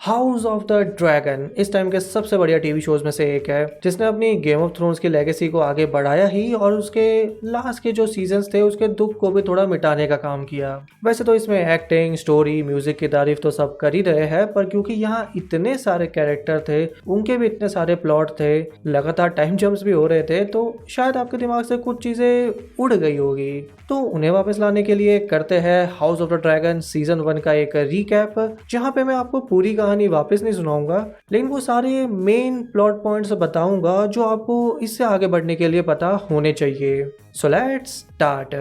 House of the dragon इस time के सबसे बढ़िया टीवी शोज में से एक है, जिसने अपनी गेम ऑफ थ्रोन्स की लेगेसी को आगे बढ़ाया ही और उसके लास्ट के जो सीजन्स थे उसके दुख को भी थोड़ा मिटाने का काम किया। वैसे तो इसमें एक्टिंग, स्टोरी, म्यूजिक की तारीफ तो सब कर ही रहे हैं, पर क्योंकि यहाँ इतने सारे कैरेक्टर थे, उनके भी इतने सारे प्लॉट थे, लगातार टाइम जंप्स भी हो रहे थे, तो शायद आपके दिमाग से कुछ चीजें उड़ गई होगी। तो उन्हें वापस लाने के लिए करते हैं house of the dragon season 1 का एक रीकैप, जहाँ पे मैं आपको पूरी कहानी वापस नहीं सुनाऊंगा, लेकिन वो सारे मेन प्लॉट पॉइंट्स बताऊंगा जो आपको इससे आगे बढ़ने के लिए पता होने चाहिए। So let's start.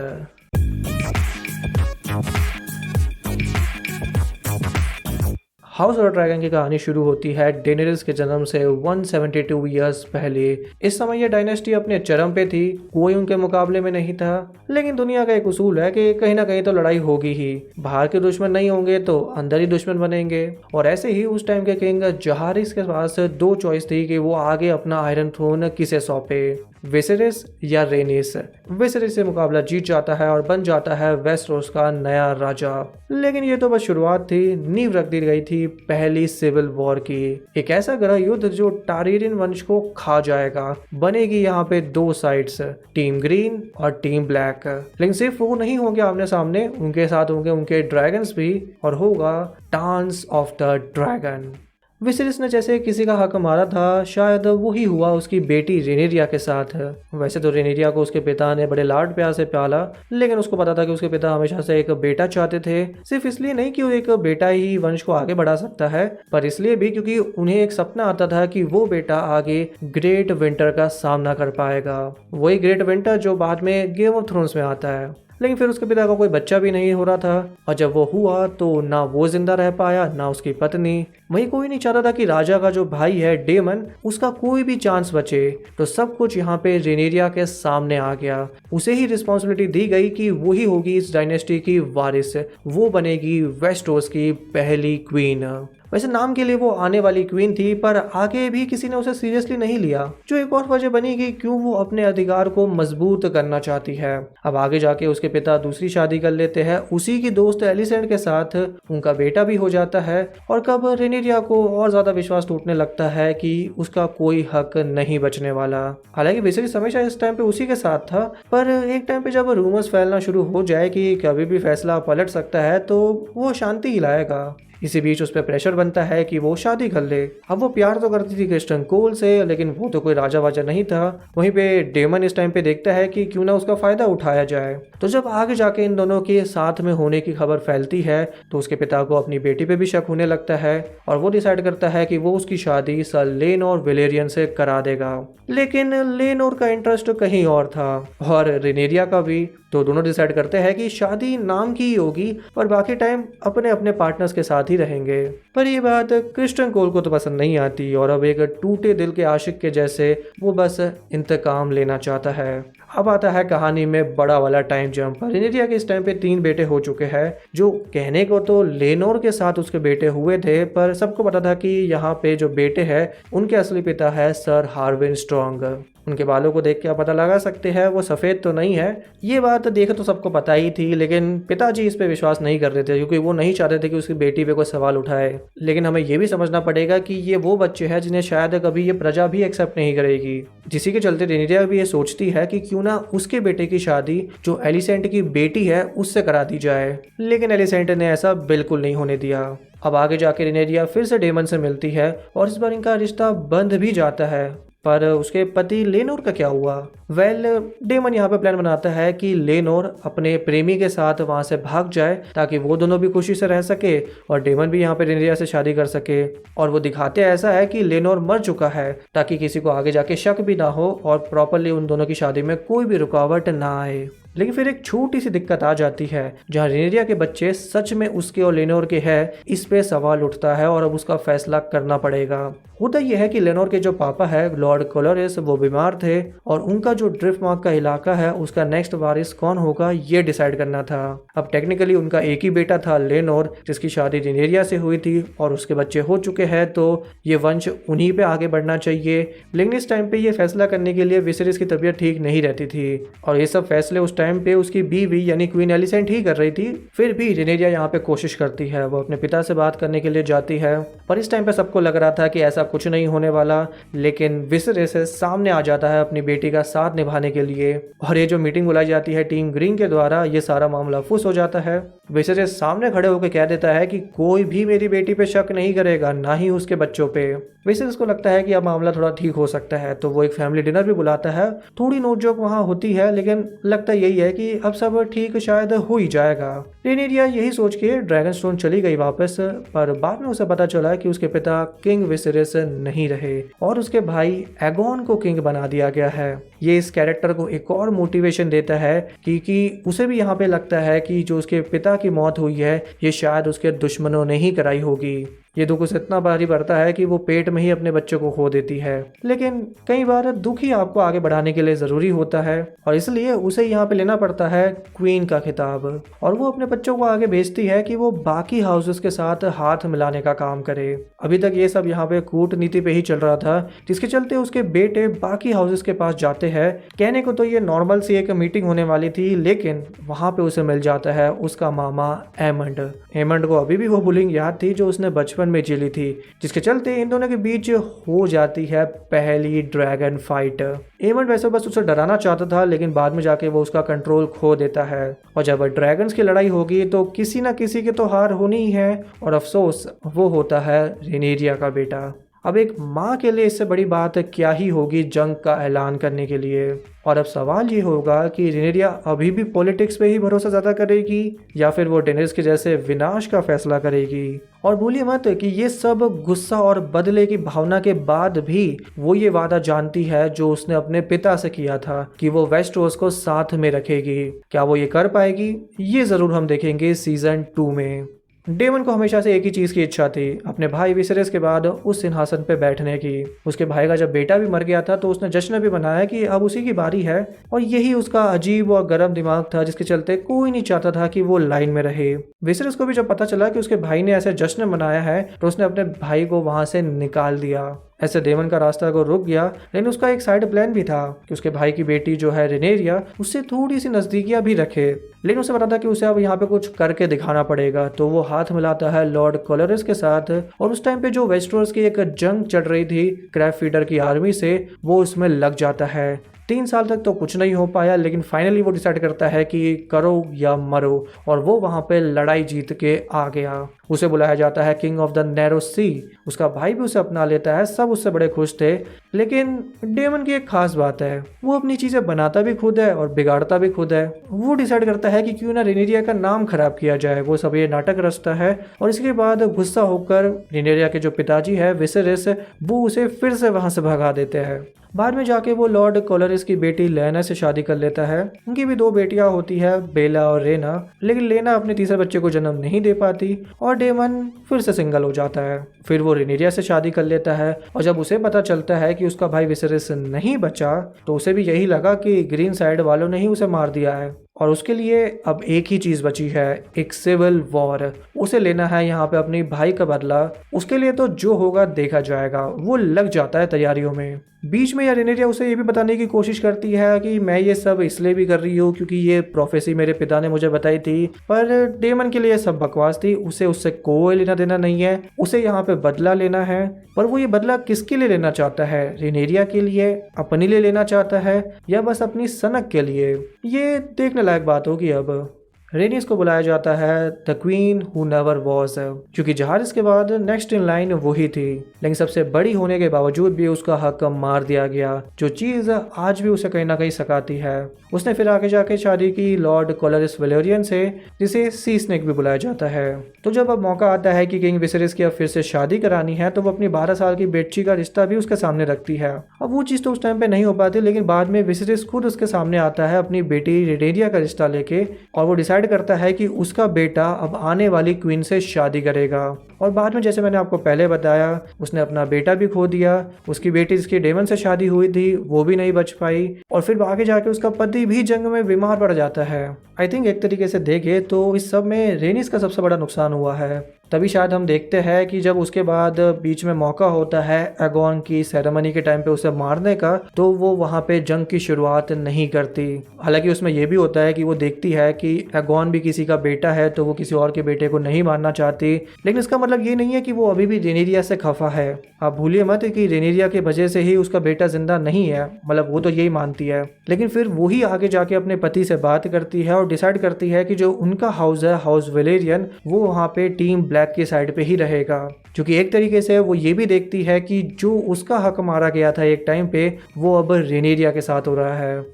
House of dragon की कहानी शुरू होती है डेनेरिस के जन्म से 172 ईयर्स पहले। इस समय यह डायनेस्टी अपने चरम पे थी, कोई उनके मुकाबले में नहीं था। लेकिन दुनिया का एक उसूल है कि कहीं ना कहीं तो लड़ाई होगी ही, बाहर के दुश्मन नहीं होंगे तो अंदर ही दुश्मन बनेंगे। और ऐसे ही उस टाइम के किंग जहारिस के पास दो चॉइस थी कि वो आगे अपना आयरन थ्रोन किसे सौंपे, विसेरिस या रेनिस। विसेरिस से मुकाबला जीत जाता है और बन जाता है वेस्टरोस का नया राजा। लेकिन ये तो बस शुरुआत थी, नींव रख दी गई थी पहली सिविल वॉर की। एक ऐसा ग्रह युद्ध जो टारेरियन वंश को खा जाएगा। बनेगी यहाँ पे दो साइड्स, टीम ग्रीन और टीम ब्लैक। लेकिन सिर्फ वो नहीं होंगे आमने सामने, उनके साथ होंगे उनके ड्रैगन्स भी, और होगा dance of the dragon. Viserys ने जैसे किसी का हक मारा था, शायद वही हुआ उसकी बेटी रेनेरिया के साथ। वैसे तो रेनेरिया को उसके पिता ने बड़े लाड प्यार से पाला, लेकिन उसको पता था कि उसके पिता हमेशा से एक बेटा चाहते थे। सिर्फ इसलिए नहीं कि वो एक बेटा ही वंश को आगे बढ़ा सकता है, पर इसलिए भी क्योंकि उन्हें एक सपना आता था कि वो बेटा आगे ग्रेट विंटर का सामना कर पाएगा। वही ग्रेट विंटर जो बाद में गेम ऑफ थ्रोन्स में आता है। लेकिन फिर उसके पिता का कोई बच्चा भी नहीं हो रहा था, और जब वो हुआ तो ना वो जिंदा रह पाया ना उसकी पत्नी। वहीं कोई नहीं चाहता था कि राजा का जो भाई है डेमन, उसका कोई भी चांस बचे। तो सब कुछ यहाँ पे रेनेरिया के सामने आ गया। उसे ही रिस्पॉन्सिबिलिटी दी गई कि वो ही होगी इस डायनेस्टी की वारिस, वो बनेगी वेस्टरोस की पहली क्वीन। वैसे नाम के लिए वो आने वाली क्वीन थी, पर आगे भी किसी ने उसे सीरियसली नहीं लिया, जो एक और वजह बनी कि क्यों वो अपने अधिकार को मजबूत करना चाहती है। अब आगे जाके उसके पिता दूसरी शादी कर लेते हैं उसी की दोस्त एलिसेंट के साथ, उनका बेटा भी हो जाता है। और कब रेनेरिया को और ज्यादा विश्वास टूटने लगता है कि उसका कोई हक नहीं बचने वाला। हालांकि विसेरिस हमेशा इस टाइम पे उसी के साथ था, पर एक टाइम पे जब रूमर्स फैलना शुरू हो जाए कि कभी भी फैसला पलट सकता है, तो वो शांति ही लाएगा। इसी बीच उस पर प्रेशर बनता है कि वो शादी कर ले। अब वो प्यार तो करती थी क्रिस्टन कोल से, लेकिन वो तो कोई राजा वाजा नहीं था। वहीं पे डेमन इस टाइम पे देखता है कि क्यों ना उसका फायदा उठाया जाए। तो जब आगे जाके इन दोनों के साथ में होने की खबर फैलती है, तो उसके पिता को अपनी बेटी पे भी शक होने लगता है, और वो डिसाइड करता है कि वो उसकी शादी सर लेनोर वेलेरियन से करा देगा। लेकिन लेनोर का इंटरेस्ट कहीं और था, और रेनेरिया का भी। तो दोनों डिसाइड करते हैं कि शादी नाम की ही होगी और बाकी टाइम अपने अपने पार्टनर्स के साथ ही रहेंगे। पर ये बात क्रिस्टन कोल को तो पसंद नहीं आती, और अब एक टूटे दिल के आशिक के जैसे वो बस इंतकाम लेना चाहता है। अब आता है कहानी में बड़ा वाला टाइम जंप। रेनेरिया के इस टाइम पे 3 बेटे हो चुके हैं, जो कहने को तो लेनोर के साथ उसके बेटे हुए थे, पर सबको पता था कि यहाँ पे जो बेटे हैं उनके असली पिता है सर हार्विन स्ट्रॉन्ग। उनके बालों को देख के आप पता लगा सकते हैं वो सफ़ेद तो नहीं है। ये बात देखे तो सबको पता ही थी, लेकिन पिताजी इस पे विश्वास नहीं कर रहे थे, क्योंकि वो नहीं चाहते थे कि उसकी बेटी पे कोई सवाल उठाए। लेकिन हमें ये भी समझना पड़ेगा कि ये वो बच्चे हैं जिन्हें शायद कभी ये प्रजा भी एक्सेप्ट नहीं करेगी, जिसी के चलते रेनेरिया भी ये सोचती है कि क्यों ना उसके बेटे की शादी जो एलिसेंट की बेटी है उससे करा दी जाए। लेकिन एलिसेंट ने ऐसा बिल्कुल नहीं होने दिया। अब आगे जाके रेनेरिया फिर से डेमन से मिलती है, और इस बार इनका रिश्ता बंध भी जाता है। पर उसके पति लेनोर का क्या हुआ? डेमन यहाँ पे प्लान बनाता है कि लेनोर अपने प्रेमी के साथ वहां से भाग जाए, ताकि वो दोनों भी खुशी से रह सके और डेमन भी यहाँ पे रेनेरिया से शादी कर सके। और वो दिखाते ऐसा है कि लेनोर मर चुका है, ताकि किसी को आगे जाके शक भी ना हो और प्रॉपरली उन दोनों की शादी में कोई भी रुकावट ना आए। लेकिन फिर एक छोटी सी दिक्कत आ जाती है, जहाँ रेनेरिया के बच्चे सच में उसके और लेनोर के हैं, इस पे सवाल उठता है और अब उसका फैसला करना पड़ेगा। होता यह है कि लेनोर के जो पापा है लॉर्ड कोलोरिस, वो बीमार थे, और उनका जो ड्रिफ्टमार्क का इलाका है उसका नेक्स्ट वारिस कौन होगा ये डिसाइड करना था। अब टेक्निकली उनका एक ही बेटा था लेनोर, जिसकी शादी रेनेरिया से हुई थी और उसके बच्चे हो चुके हैं, तो ये वंश उन्हीं पे आगे बढ़ना चाहिए। लेकिन इस टाइम पे ये फैसला करने के लिए विसेरिस की तबीयत ठीक नहीं रहती थी, और ये सब फैसले उस टाइम टाइम पे उसकी बीवी यानी क्वीन एलिसेंट ही कर रही थी। फिर भी रेनेरिया यहाँ पे कोशिश करती है, वो अपने पिता से बात करने के लिए जाती है, पर इस टाइम पे सबको लग रहा था कि ऐसा कुछ नहीं होने वाला। लेकिन विसेरियस सामने आ जाता है अपनी बेटी का साथ निभाने के लिए, और ये जो मीटिंग बुलाई जाती है टीम ग्रीन के द्वारा, ये सारा मामला फुस हो जाता है। विसेरियस सामने खड़े होकर कह देता है कि कोई भी मेरी बेटी पे शक नहीं करेगा, ना ही उसके बच्चों पे। विसेरियस को लगता है कि अब मामला थोड़ा ठीक हो सकता है, तो वो एक फैमिली डिनर भी बुलाता है। थोड़ी नोकझोंक वहाँ होती है, लेकिन लगता यही है कि अब सब ठीक शायद हो ही जाएगा। रेनेरिया यही सोच के ड्रैगनस्टोन चली गई वापस, पर बाद में उसे पता चला कि उसके पिता किंग विसेरियस नहीं रहे और उसके भाई एगोन को किंग बना दिया गया है। ये इस कैरेक्टर को एक और मोटिवेशन देता है कि उसे भी यहाँ पे लगता है कि जो उसके पिता की मौत हुई है ये शायद उसके दुश्मनों ने ही कराई होगी। ये दुख उसे इतना भारी पड़ता है कि वो पेट में ही अपने बच्चों को खो देती है। लेकिन कई बार दुख ही आपको आगे बढ़ाने के लिए जरूरी होता है, और इसलिए उसे यहाँ पे लेना पड़ता है क्वीन का खिताब, और वो अपने बच्चों को आगे भेजती है कि वो बाकी हाउसेस के साथ हाथ मिलाने का काम करे। अभी तक ये सब यहाँ पे कूटनीति पे ही चल रहा था, जिसके चलते उसके बेटे बाकी हाउसेस के पास जाते हैं। कहने को तो ये नॉर्मल सी एक मीटिंग होने वाली थी, लेकिन वहां पे उसे मिल जाता है उसका मामा एमंड। एमंड को अभी भी वो बुलिंग याद थी जो उसने बचपन में झेली थी, जिसके चलते इन दोनों के बीच हो जाती है पहली ड्रैगन फाइट। एमंड वैसे बस उसे डराना चाहता था, लेकिन बाद में जाके वो उसका कंट्रोल खो देता है, और जब ड्रैगन्स की लड़ाई होगी तो किसी ना किसी की तो हार होनी ही है, और अफसोस वो होता है रेनेरिया का बेटा। अब एक माँ के लिए इससे बड़ी बात क्या ही होगी जंग का ऐलान करने के लिए। और अब सवाल ये होगा कि रेनेरिया अभी भी पॉलिटिक्स पे ही भरोसा ज़्यादा करेगी या फिर वो डेनेरिस के जैसे विनाश का फैसला करेगी। और भूलिए मत कि ये सब गुस्सा और बदले की भावना के बाद भी वो ये वादा जानती है जो उसने अपने पिता से किया था कि वो वेस्टरोस को साथ में रखेगी। क्या वो ये कर पाएगी, ये ज़रूर हम देखेंगे सीजन 2 में। डेमन को हमेशा से एक ही चीज की इच्छा थी, अपने भाई विसेरियस के बाद उस सिंहासन पे बैठने की। उसके भाई का जब बेटा भी मर गया था तो उसने जश्न भी बनाया कि अब उसी की बारी है, और यही उसका अजीब और गर्म दिमाग था जिसके चलते कोई नहीं चाहता था कि वो लाइन में रहे। विसेरियस को भी जब पता चला कि उसके भाई ने ऐसे जश्न मनाया है तो उसने अपने भाई को वहां से निकाल दिया। ऐसे डेमन का रास्ता को रुक गया, लेकिन उसका एक साइड प्लान भी था कि उसके भाई की बेटी जो है रेनेरिया उससे थोड़ी सी नजदीकियां भी रखे। लेकिन उसे पता था कि उसे अब यहाँ पे कुछ करके दिखाना पड़ेगा, तो वो हाथ मिलाता है लॉर्ड कोलोरिस के साथ। और उस टाइम पे जो वेस्टरोस की एक जंग चल रही थी क्रैप फीडर की आर्मी से, वो उसमें लग जाता है। 3 साल तक तो कुछ नहीं हो पाया, लेकिन फाइनली वो डिसाइड करता है कि करो या मरो, और वो वहां पे लड़ाई जीत के आ गया। उसे बुलाया जाता है किंग ऑफ द नैरो सी। उसका भाई भी उसे अपना लेता है, सब उससे बड़े खुश थे। लेकिन डेमन की एक खास बात है, वो अपनी चीजें बनाता भी खुद है और बिगाड़ता भी खुद है। वो डिसाइड करता है कि क्यों ना रेनेरिया का नाम खराब किया जाए। वो सब ये नाटक रचता है, और इसके बाद गुस्सा होकर रेनेरिया के जो पिताजी है विसेरियस, वो उसे फिर से वहां से भगा देते हैं। बाद में जाके वो लॉर्ड कोलोरिस की बेटी लेना से शादी कर लेता है। उनकी भी 2 बेटियां होती है, बेला और रेना, लेकिन लेना अपने तीसरे बच्चे को जन्म नहीं दे पाती, और डेमन फिर से सिंगल हो जाता है। फिर वो रेनेरिया से शादी कर लेता है, और जब उसे पता चलता है कि उसका भाई विसेरियस नहीं बचा, तो उसे भी यही लगा कि ग्रीन साइड वालों ने ही उसे मार दिया है, और उसके लिए अब एक ही चीज बची है, एक सिविल वॉर। उसे लेना है यहाँ पे अपने भाई का बदला। उसके लिए तो जो होगा देखा जाएगा। वो लग जाता है तैयारियों में। बीच में रेनेरिया उसे ये भी बताने की कोशिश करती है कि मैं ये सब इसलिए भी कर रही हूँ क्योंकि ये प्रोफेसी मेरे पिता ने मुझे बताई थी, पर डेमन के लिए सब बकवास थी। उसे उससे कोई लेना देना नहीं है, उसे यहाँ पे बदला लेना है। पर वो ये बदला किसके लिए लेना चाहता है? रेनेरिया के लिए, अपने लिए लेना चाहता है, या बस अपनी सनक के लिए? ये देखने लायक बात होगी। अब रेनिस को बुलाया जाता है the queen who never was, क्योंकि जहारिस के बाद नेक्स्ट इन लाइन वही थी। लेकिन सबसे बड़ी होने के बावजूद भी उसका हक मार दिया गया, जो चीज आज भी उसे कहीं ना कहीं सकाती है। उसने फिर आगे जाके शादी की लॉर्ड कोलोरिस वेलोरियन से, जिसे सी स्नेक भी बुलाया जाता है। तो जब अब मौका आता है कि किंग विसेरियस की अब फिर से शादी करानी है, तो वो अपनी 12 साल की बेटी का रिश्ता भी उसके सामने रखती है। अब वो चीज तो उस टाइम पे नहीं हो पाती, लेकिन बाद में विसेरियस खुद उसके सामने आता है अपनी बेटी रेनेरिया का रिश्ता लेके, और वो डिसाइड करता है कि उसका बेटा अब आने वाली क्वीन से शादी करेगा। और बाद में जैसे मैंने आपको पहले बताया, उसने अपना बेटा भी खो दिया। उसकी बेटी जिसकी डेमन से शादी हुई थी वो भी नहीं बच पाई, और फिर आगे जाके उसका पति भी जंग में बीमार पड़ जाता है। आई थिंक एक तरीके से देखे तो इस सब में रेनिस का सबसे बड़ा नुकसान हुआ है। तभी शायद हम देखते हैं कि जब उसके बाद बीच में मौका होता है एगोन की सेरेमनी के टाइम पे उसे मारने का, तो वो वहां पे जंग की शुरुआत नहीं करती। हालांकि उसमें यह भी होता है कि वो देखती है कि एगोन भी किसी का बेटा है, तो वो किसी और के बेटे को नहीं मारना चाहती। लेकिन इसका मतलब ये नहीं है कि वो अभी भी रेनेरिया से खफा है। आप भूलिए मत कि रेनेरिया की वजह से ही उसका बेटा जिंदा नहीं है, मतलब वो तो यही मानती है। लेकिन फिर वो ही आगे जाके अपने पति से बात करती है और डिसाइड करती है कि जो उनका हाउस है, हाउस वेलेरियन, वो वहाँ पे टीम ब्लैक की साइड पे ही रहेगा। क्योंकि एक तरीके से वो ये भी देखती है कि जो उसका हक मारा गया था एक टाइम पे, वो अब रेनेरिया के साथ हो रहा है।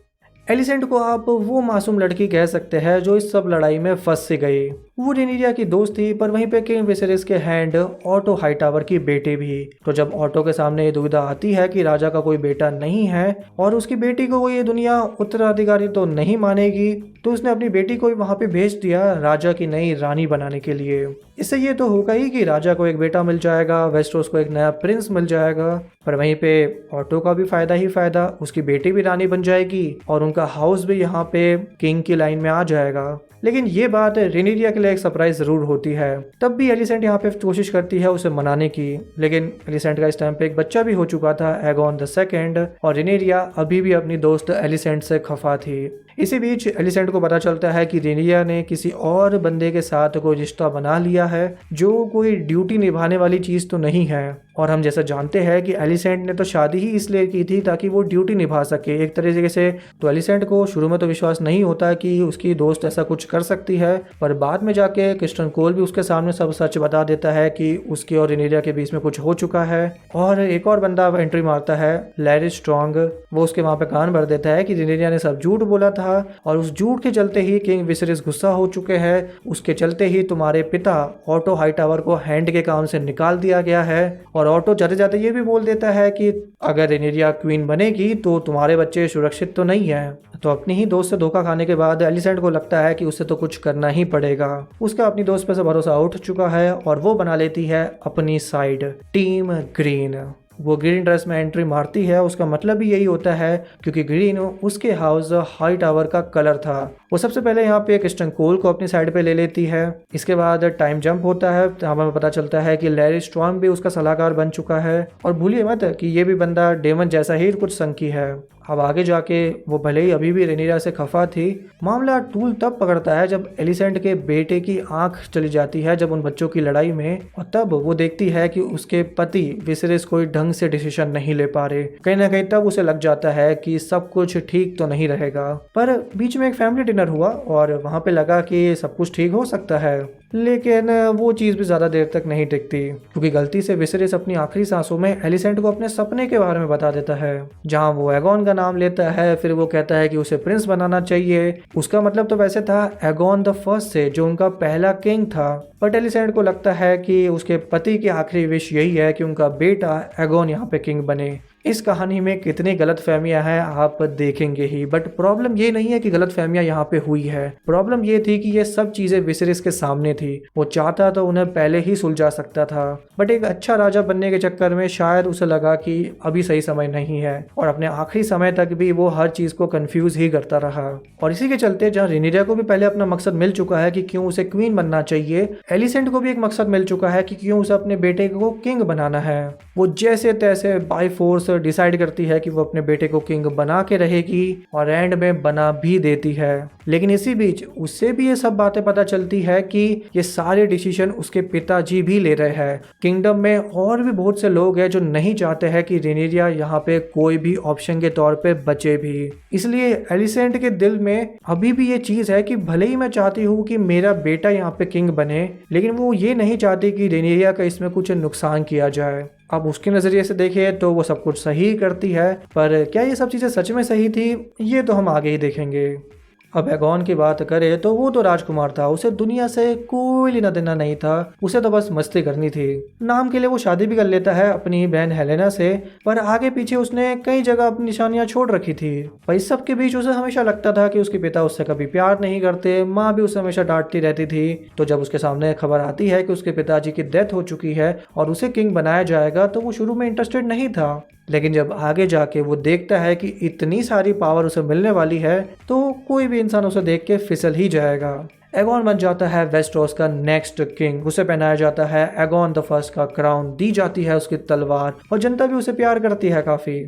एलिसेंट को आप वो मासूम लड़की कह सकते हैं जो इस सब लड़ाई में फंस से गई। वो रेनेरिया की दोस्त थी, पर वहीं पे किंग विसेरिस के हैंड ऑटो हाईटावर की बेटे भी। तो जब ऑटो के सामने ये दुविधा आती है कि राजा का कोई बेटा नहीं है और उसकी बेटी को वो ये दुनिया उत्तराधिकारी तो नहीं मानेगी, तो उसने अपनी बेटी को वहां पे भेज दिया राजा की नई रानी बनाने के लिए। इससे ये तो होगा ही कि राजा को एक बेटा मिल जाएगा, वेस्टरोस को एक नया प्रिंस मिल जाएगा, पर वहीं पे ऑटो का भी फायदा ही फायदा, उसकी बेटी भी रानी बन जाएगी और उनका हाउस भी यहाँ पे किंग की लाइन में आ जाएगा। लेकिन ये बात रेनेरिया के लिए एक सरप्राइज जरूर होती है। तब भी एलिसेंट यहाँ पे कोशिश करती है उसे मनाने की, लेकिन एलिसेंट का इस टाइम पे एक बच्चा भी हो चुका था, एगोन द सेकंड, और रेनेरिया अभी भी अपनी दोस्त एलिसेंट से खफा थी। इसी बीच एलिसेंट को पता चलता है कि रेनेरिया ने किसी और बंदे के साथ कोई रिश्ता बना लिया है, जो कोई ड्यूटी निभाने वाली चीज तो नहीं है। और हम जैसा जानते हैं कि एलिसेंट ने तो शादी ही इसलिए की थी ताकि वो ड्यूटी निभा सके एक तरीके से। तो एलिसेंट को शुरू में तो विश्वास नहीं होता कि उसकी दोस्त ऐसा कुछ कर सकती है, पर बाद में जाके क्रिस्टन कोल भी उसके सामने सब सच बता देता है कि उसके और रेनेरिया के बीच में कुछ हो चुका है। और एक और बंदा एंट्री मारता है, लैरी स्ट्रॉन्ग, वो उसके वहां पे कान भर देता है कि रेनेरिया ने सब झूठ बोला था और उस झूठ के चलते ही किंग विसेरिस गुस्सा हो चुके हैं, उसके चलते ही तुम्हारे पिता ऑटो हाईटावर को हैंड के काम से निकाल दिया गया है। और ऑटो जाते जाते ये भी बोल देता है कि अगर रेनेरिया क्वीन बनेगी तो तुम्हारे बच्चे सुरक्षित तो नहीं है। तो अपनी ही दोस्त से धोखा खाने के बाद एलिसेंट को लगता है कि उसे तो कुछ करना ही पड़ेगा। उसका अपनी दोस्त पे से भरोसा उठ चुका है और वो बना लेती है अपनी साइड, टीम ग्रीन। वो ग्रीन ड्रेस में एंट्री मारती है, उसका मतलब भी यही होता है क्योंकि ग्रीन उसके हाउस हाईटावर का कलर था। वो सबसे पहले यहाँ पे क्रिस्टन कोल को अपनी साइड पे ले लेती है। इसके बाद टाइम जंप होता है, हमें पता चलता है कि लैरी स्ट्रॉन्ग भी उसका सलाहकार बन चुका है। और भूलिए मत कि ये भी बंदा डेमन जैसा ही कुछ संकी है। अब आगे जाके वो भले ही अभी भी रेनेरिया से खफा थी, मामला टूल तब पकड़ता है जब एलिसेंट के बेटे की आंख चली जाती है जब उन बच्चों की लड़ाई में, और तब वो देखती है कि उसके पति विसेरिस कोई ढंग से डिसीजन नहीं ले पा रहे। कहीं ना कहीं तब उसे लग जाता है कि सब कुछ ठीक तो नहीं रहेगा। पर बीच में एक फैमिली डिनर हुआ और वहां पे लगा कि सब कुछ ठीक हो सकता है, लेकिन वो चीज भी ज्यादा देर तक नहीं टिकती क्योंकि गलती से विसेरिस अपनी आखिरी सांसों में एलिसेंट को अपने सपने के बारे में बता देता है, जहां वो एगोन का नाम लेता है। फिर वो कहता है कि उसे प्रिंस बनाना चाहिए। उसका मतलब तो वैसे था एगोन द फर्स्ट से, जो उनका पहला किंग था, बट एलिसेंट को लगता है कि उसके पति की आखिरी विश यही है कि उनका बेटा एगोन यहाँ पे किंग बने। इस कहानी में कितनी गलतफहमियां हैं आप देखेंगे ही, बट प्रॉब्लम ये नहीं है कि गलतफहमियां यहाँ पे हुई है। प्रॉब्लम ये थी कि ये सब चीजें विसेरिस के सामने थी। वो चाहता तो उन्हें पहले ही सुलझा सकता था, बट एक अच्छा राजा बनने के चक्कर में शायद उसे लगा कि अभी सही समय नहीं है, और अपने आखिरी समय तक भी वो हर चीज को कंफ्यूज ही करता रहा। और इसी के चलते जहाँ रेनेरिया को भी पहले अपना मकसद मिल चुका है कि क्यों उसे क्वीन बनना चाहिए, एलिसेंट को भी एक मकसद मिल चुका है कि क्यों उसे अपने बेटे को किंग बनाना है। वो जैसे तैसे बाय फोर्स डिसाइड करती है कि वो अपने बेटे को किंग बना के रहेगी, और एंड में बना भी देती है। लेकिन इसी बीच उससे भी ये सब बातें पता चलती है कि ये सारे डिसीजन उसके पिताजी भी ले रहे हैं। किंगडम में और भी बहुत से लोग हैं जो नहीं चाहते हैं कि रेनेरिया यहाँ पे कोई भी ऑप्शन के तौर पे बचे भी। इसलिए एलिसेंट के दिल में अभी भी ये चीज है कि भले ही मैं चाहती हूँ कि मेरा बेटा यहाँ पे किंग बने, लेकिन वो ये नहीं चाहती कि रेनेरिया का इसमें कुछ नुकसान किया जाए। अब उसके नजरिए से देखें तो वो सब कुछ सही करती है, पर क्या ये सब चीजें सच में सही थी, ये तो हम आगे ही देखेंगे। अब एगोन की बात करें तो वो तो राजकुमार था, उसे दुनिया से कोई लेना देना नहीं था, उसे तो बस मस्ती करनी थी। नाम के लिए वो शादी भी कर लेता है अपनी बहन हेलेना से, पर आगे पीछे उसने कई जगह अपनी निशानियां छोड़ रखी थी। पर इस सब के बीच उसे हमेशा लगता था कि उसके पिता उससे कभी प्यार नहीं करते, माँ भी उसे हमेशा डांटती रहती थी। तो जब उसके सामने खबर आती है कि उसके पिताजी की डेथ हो चुकी है और उसे किंग बनाया जाएगा, तो वो शुरू में इंटरेस्टेड नहीं था, लेकिन जब आगे जाके वो देखता है कि इतनी सारी पावर उसे मिलने वाली है, तो कोई भी इंसान उसे देख के फिसल ही जाएगा। एगॉन बन जाता है वेस्टरोस का नेक्स्ट किंग। उसे पहनाया जाता है एगॉन द फर्स्ट का क्राउन, दी जाती है उसकी तलवार और जनता भी उसे प्यार करती है काफी।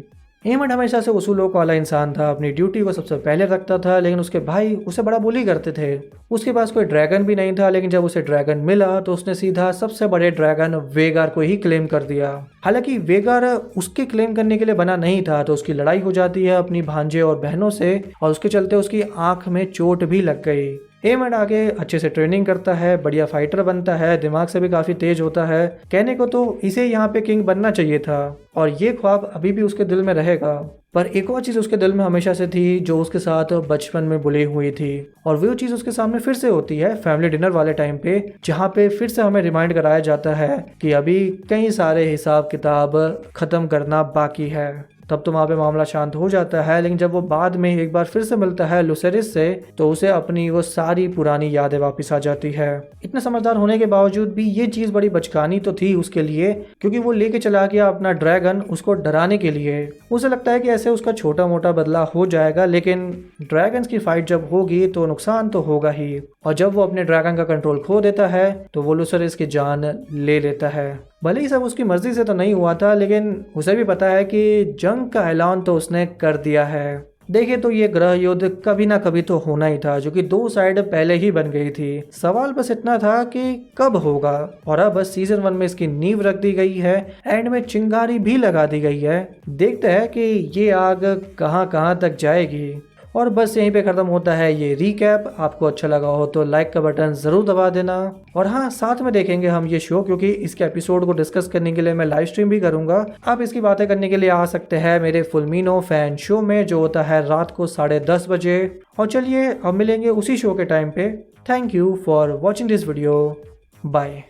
एमंड हमेशा से उसूलों वाला इंसान था, अपनी ड्यूटी को सबसे पहले रखता था, लेकिन उसके भाई उसे बड़ा बुली करते थे। उसके पास कोई ड्रैगन भी नहीं था, लेकिन जब उसे ड्रैगन मिला तो उसने सीधा सबसे बड़े ड्रैगन वेगार को ही क्लेम कर दिया। हालांकि वेगार उसके क्लेम करने के लिए बना नहीं था, तो उसकी लड़ाई हो जाती है अपनी भांजे और बहनों से और उसके चलते उसकी आंख में चोट भी लग गई। एमंड आगे अच्छे से ट्रेनिंग करता है, बढ़िया फाइटर बनता है, दिमाग से भी काफी तेज होता है। कहने को तो इसे यहाँ पे किंग बनना चाहिए था और ये ख्वाब अभी भी उसके दिल में रहेगा। पर एक और चीज उसके दिल में हमेशा से थी जो उसके साथ बचपन में बुली हुई थी, और वो चीज उसके सामने फिर से होती है फैमिली डिनर वाले टाइम पे, जहाँ पे फिर से हमें रिमाइंड कराया जाता है कि अभी कई सारे हिसाब किताब खत्म करना बाकी है। तब तो वहाँ पे मामला शांत हो जाता है, लेकिन जब वो बाद में एक बार फिर से मिलता है लुसेरिस से तो उसे अपनी वो सारी पुरानी यादें वापस आ जाती है। इतने समझदार होने के बावजूद भी ये चीज बड़ी बचकानी तो थी उसके लिए, क्योंकि वो लेके चला गया अपना ड्रैगन उसको डराने के लिए। उसे लगता है कि ऐसे उसका छोटा मोटा बदला हो जाएगा, लेकिन ड्रैगन्स की फाइट जब होगी तो नुकसान तो होगा ही, और जब वो अपने ड्रैगन का कंट्रोल खो देता है तो वो लुसेरिस की जान ले लेता है। भले ही सब उसकी मर्जी से तो नहीं हुआ था, लेकिन उसे भी पता है कि जंग का ऐलान तो उसने कर दिया है। देखे तो ये ग्रह युद्ध कभी ना कभी तो होना ही था, जो कि दो साइड पहले ही बन गई थी। सवाल बस इतना था कि कब होगा, और अब बस सीजन 1 में इसकी नींव रख दी गई है, एंड में चिंगारी भी लगा दी गई है। देखते हैं कि ये आग कहां कहां तक जाएगी। और बस यहीं पे खत्म होता है ये रीकैप। आपको अच्छा लगा हो तो लाइक का बटन जरूर दबा देना, और हाँ, साथ में देखेंगे हम ये शो, क्योंकि इसके एपिसोड को डिस्कस करने के लिए मैं लाइव स्ट्रीम भी करूंगा। आप इसकी बातें करने के लिए आ सकते हैं मेरे फुलमिनो फैन शो में, जो होता है रात को 10:30 बजे। और चलिए अब मिलेंगे उसी शो के टाइम पे। Thank you for watching this video. Bye.